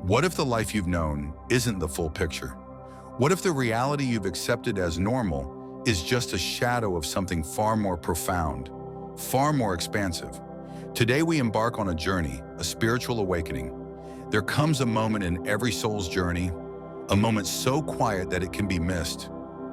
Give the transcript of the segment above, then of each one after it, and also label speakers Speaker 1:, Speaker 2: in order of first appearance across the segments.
Speaker 1: What if the life you've known isn't the full picture? What if the reality you've accepted as normal is just a shadow of something far more profound, far more expansive? Today we embark on a journey, a spiritual awakening. There comes a moment in every soul's journey, a moment so quiet that it can be missed,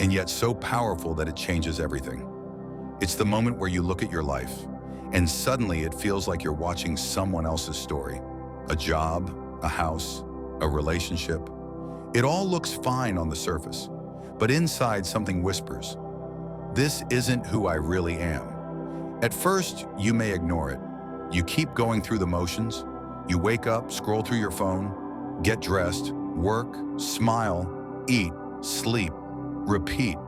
Speaker 1: and yet so powerful that it changes everything. It's the moment where you look at your life, and suddenly it feels like you're watching someone else's story. A job, a house, a relationship. It all looks fine on the surface, but inside something whispers, "This isn't who I really am." At first, you may ignore it. You keep going through the motions. You wake up, scroll through your phone, get dressed, work, smile, eat, sleep, repeat.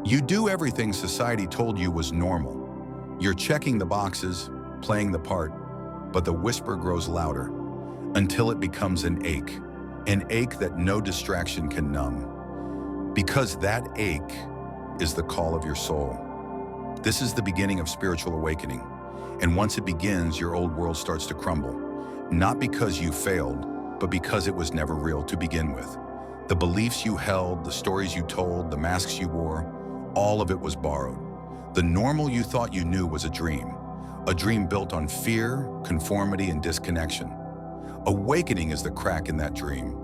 Speaker 1: You do everything society told you was normal. You're checking the boxes, playing the part, but the whisper grows louder until it becomes an ache that no distraction can numb. Because that ache is the call of your soul. This is the beginning of spiritual awakening. And once it begins, your old world starts to crumble. Not because you failed, but because it was never real to begin with. The beliefs you held, the stories you told, the masks you wore, all of it was borrowed. The normal you thought you knew was a dream built on fear, conformity, and disconnection. Awakening is the crack in that dream.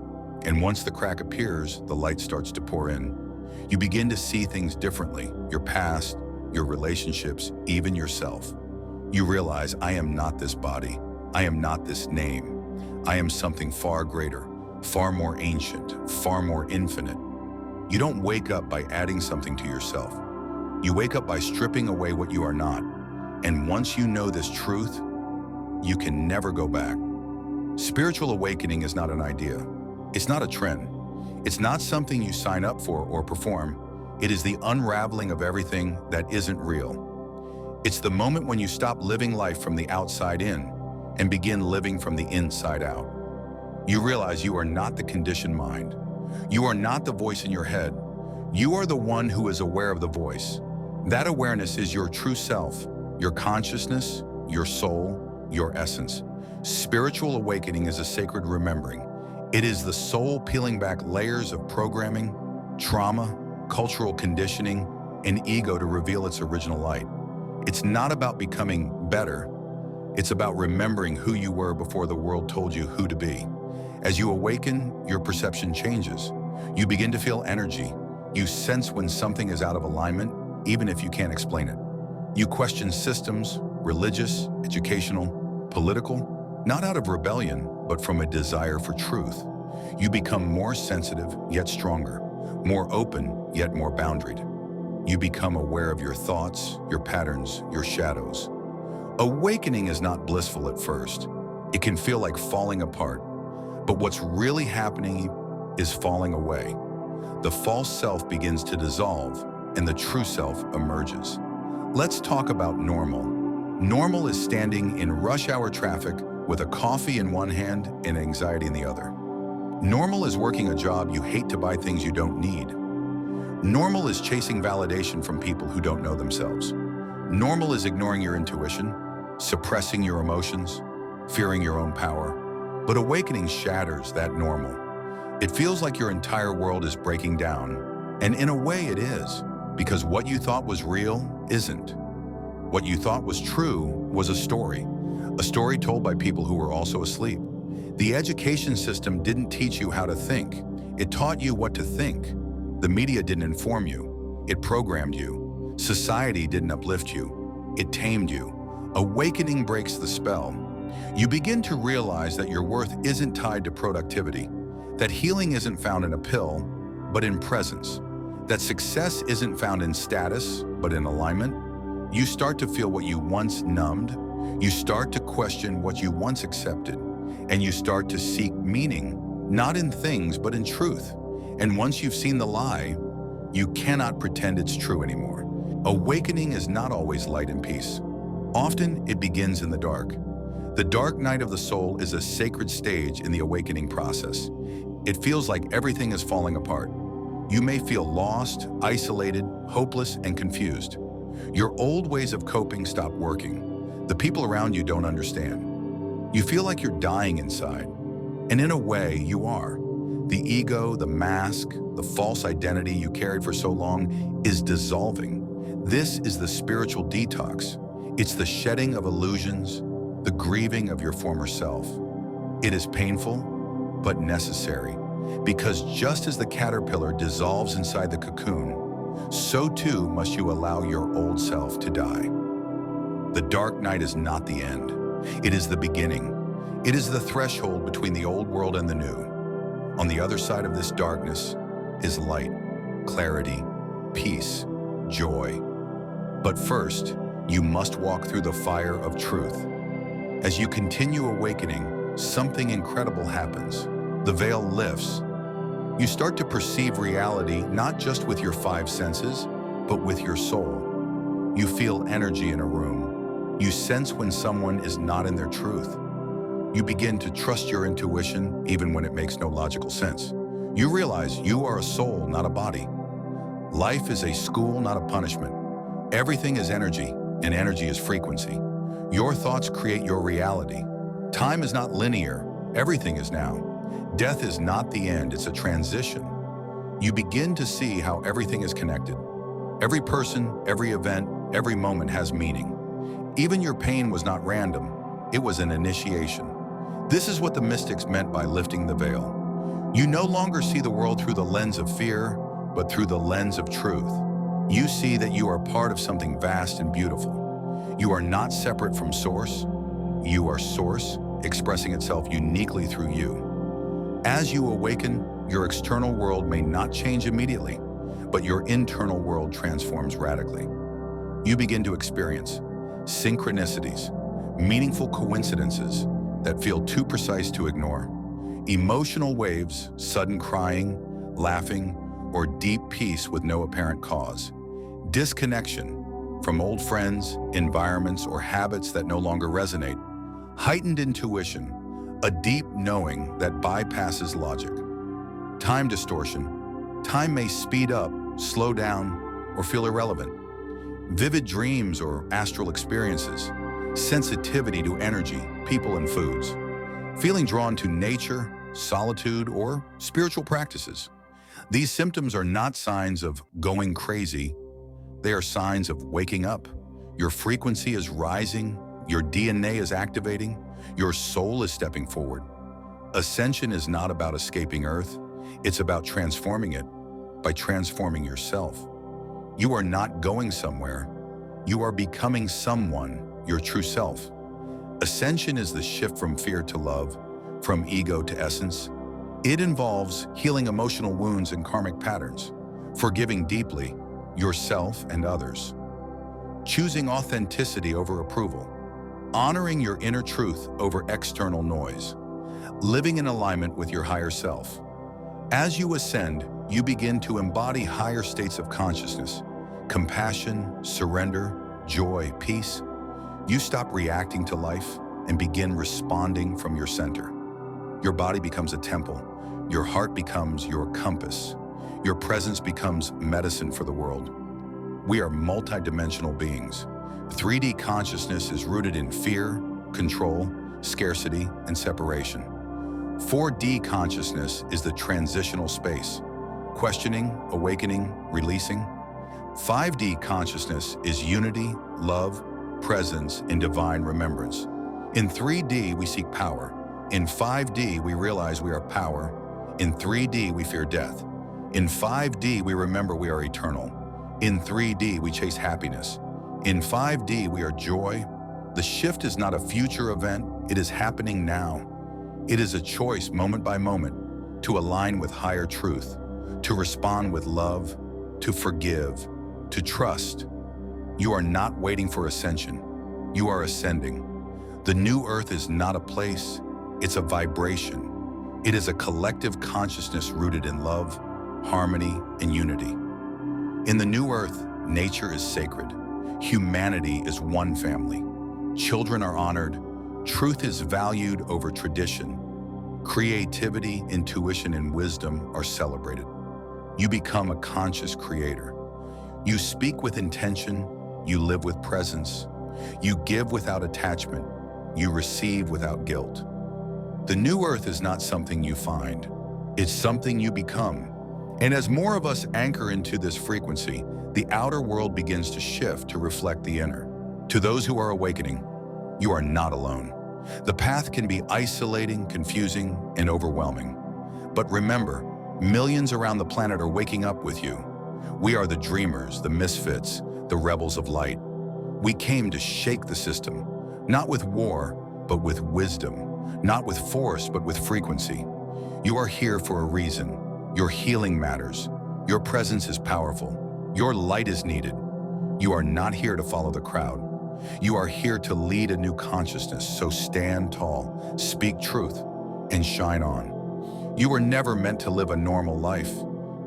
Speaker 1: And once the crack appears, the light starts to pour in. You begin to see things differently, your past, your relationships, even yourself. You realize, I am not this body. I am not this name. I am something far greater, far more ancient, far more infinite. You don't wake up by adding something to yourself. You wake up by stripping away what you are not. And once you know this truth, you can never go back. Spiritual awakening is not an idea. It's not a trend. It's not something you sign up for or perform. It is the unraveling of everything that isn't real. It's the moment when you stop living life from the outside in and begin living from the inside out. You realize you are not the conditioned mind. You are not the voice in your head. You are the one who is aware of the voice. That awareness is your true self, your consciousness, your soul, your essence. Spiritual awakening is a sacred remembering. It is the soul peeling back layers of programming, trauma, cultural conditioning, and ego to reveal its original light. It's not about becoming better. It's about remembering who you were before the world told you who to be. As you awaken, your perception changes. You begin to feel energy. You sense when something is out of alignment, even if you can't explain it. You question systems, religious, educational, political, not out of rebellion, but from a desire for truth. You become more sensitive, yet stronger, more open, yet more boundaried. You become aware of your thoughts, your patterns, your shadows. Awakening is not blissful at first. It can feel like falling apart. But what's really happening is falling away. The false self begins to dissolve, and the true self emerges. Let's talk about normal. Normal is standing in rush hour traffic with a coffee in one hand and anxiety in the other. Normal is working a job you hate to buy things you don't need. Normal is chasing validation from people who don't know themselves. Normal is ignoring your intuition, suppressing your emotions, fearing your own power. But awakening shatters that normal. It feels like your entire world is breaking down. And in a way it is, because what you thought was real isn't. What you thought was true was a story told by people who were also asleep. The education system didn't teach you how to think. It taught you what to think. The media didn't inform you. It programmed you. Society didn't uplift you. It tamed you. Awakening breaks the spell. You begin to realize that your worth isn't tied to productivity, that healing isn't found in a pill, but in presence, that success isn't found in status, but in alignment. You start to feel what you once numbed. You start to question what you once accepted, and you start to seek meaning, not in things, but in truth. And once you've seen the lie, you cannot pretend it's true anymore. Awakening is not always light and peace. Often it begins in the dark. The dark night of the soul is a sacred stage in the awakening process. It feels like everything is falling apart. You may feel lost, isolated, hopeless, and confused. Your old ways of coping stop working. The people around you don't understand. You feel like you're dying inside. And in a way, you are. The ego, the mask, the false identity you carried for so long is dissolving. This is the spiritual detox. It's the shedding of illusions, the grieving of your former self. It is painful, but necessary, because just as the caterpillar dissolves inside the cocoon, so too must you allow your old self to die. The dark night is not the end. It is the beginning. It is the threshold between the old world and the new. On the other side of this darkness is light, clarity, peace, joy. But first, you must walk through the fire of truth. As you continue awakening, something incredible happens. The veil lifts. You start to perceive reality not just with your five senses, but with your soul. You feel energy in a room. You sense when someone is not in their truth. You begin to trust your intuition even when it makes no logical sense. You realize you are a soul, not a body. Life is a school, not a punishment. Everything is energy, and energy is frequency. Your thoughts create your reality. Time is not linear. Everything is now. Death is not the end, it's a transition. You begin to see how everything is connected. Every person, every event, every moment has meaning. Even your pain was not random, it was an initiation. This is what the mystics meant by lifting the veil. You no longer see the world through the lens of fear, but through the lens of truth. You see that you are part of something vast and beautiful. You are not separate from Source. You are Source, expressing itself uniquely through you. As you awaken, your external world may not change immediately, but your internal world transforms radically. You begin to experience synchronicities, meaningful coincidences that feel too precise to ignore, emotional waves, sudden crying, laughing, or deep peace with no apparent cause, disconnection from old friends, environments, or habits that no longer resonate, heightened intuition, a deep knowing that bypasses logic, time distortion. Time may speed up, slow down, or feel irrelevant. Vivid dreams or astral experiences, sensitivity to energy, people, and foods, feeling drawn to nature, solitude, or spiritual practices. These symptoms are not signs of going crazy. They are signs of waking up. Your frequency is rising, your DNA is activating, your soul is stepping forward. Ascension is not about escaping Earth, it's about transforming it by transforming yourself. You are not going somewhere, you are becoming someone, your true self. Ascension is the shift from fear to love, from ego to essence. It involves healing emotional wounds and karmic patterns, forgiving deeply yourself and others, choosing authenticity over approval, honoring your inner truth over external noise, living in alignment with your higher self. As you ascend, you begin to embody higher states of consciousness, compassion, surrender, joy, peace. You stop reacting to life and begin responding from your center. Your body becomes a temple. Your heart becomes your compass. Your presence becomes medicine for the world. We are multidimensional beings. 3D consciousness is rooted in fear, control, scarcity, and separation. 4D consciousness is the transitional space, questioning, awakening, releasing. 5D consciousness is unity, love, presence, and divine remembrance. In 3D, we seek power. In 5D, we realize we are power. In 3D, we fear death. In 5D, we remember we are eternal. In 3D, we chase happiness. In 5D, we are joy. The shift is not a future event, it is happening now. It is a choice, moment by moment, to align with higher truth, to respond with love, to forgive, to trust. You are not waiting for ascension. You are ascending. The new earth is not a place, it's a vibration. It is a collective consciousness rooted in love, harmony, and unity. In the new earth, nature is sacred. Humanity is one family. Children are honored. Truth is valued over tradition. Creativity, intuition, and wisdom are celebrated. You become a conscious creator. You speak with intention. You live with presence. You give without attachment. You receive without guilt. The new earth is not something you find. It's something you become. And as more of us anchor into this frequency, the outer world begins to shift to reflect the inner. To those who are awakening, you are not alone. The path can be isolating, confusing, and overwhelming. But remember, millions around the planet are waking up with you. We are the dreamers, the misfits, the rebels of light. We came to shake the system, not with war, but with wisdom, not with force, but with frequency. You are here for a reason. Your healing matters. Your presence is powerful. Your light is needed. You are not here to follow the crowd. You are here to lead a new consciousness, so stand tall, speak truth, and shine on. You were never meant to live a normal life.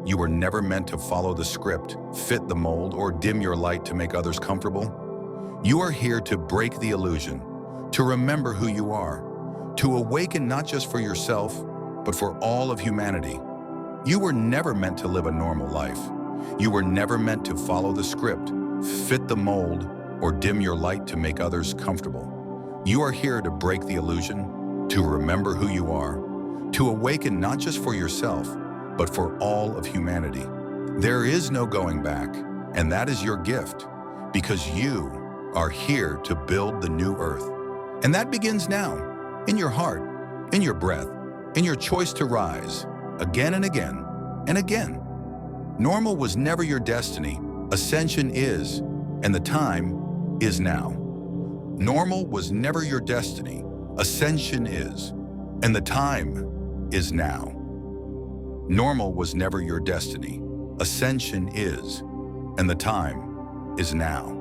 Speaker 1: You were never meant to follow the script, fit the mold, or dim your light to make others comfortable. You are here to break the illusion, to remember who you are, to awaken not just for yourself, but for all of humanity. You were never meant to live a normal life. You were never meant to follow the script, fit the mold, or dim your light to make others comfortable. You are here to break the illusion, to remember who you are, to awaken not just for yourself, but for all of humanity. There is no going back, and that is your gift, because you are here to build the new earth. And that begins now, in your heart, in your breath, in your choice to rise, again and again and again. Normal was never your destiny. Ascension is, and the time is now. Normal was never your destiny. Ascension is, and the time is now. Normal was never your destiny. Ascension is, and the time is now.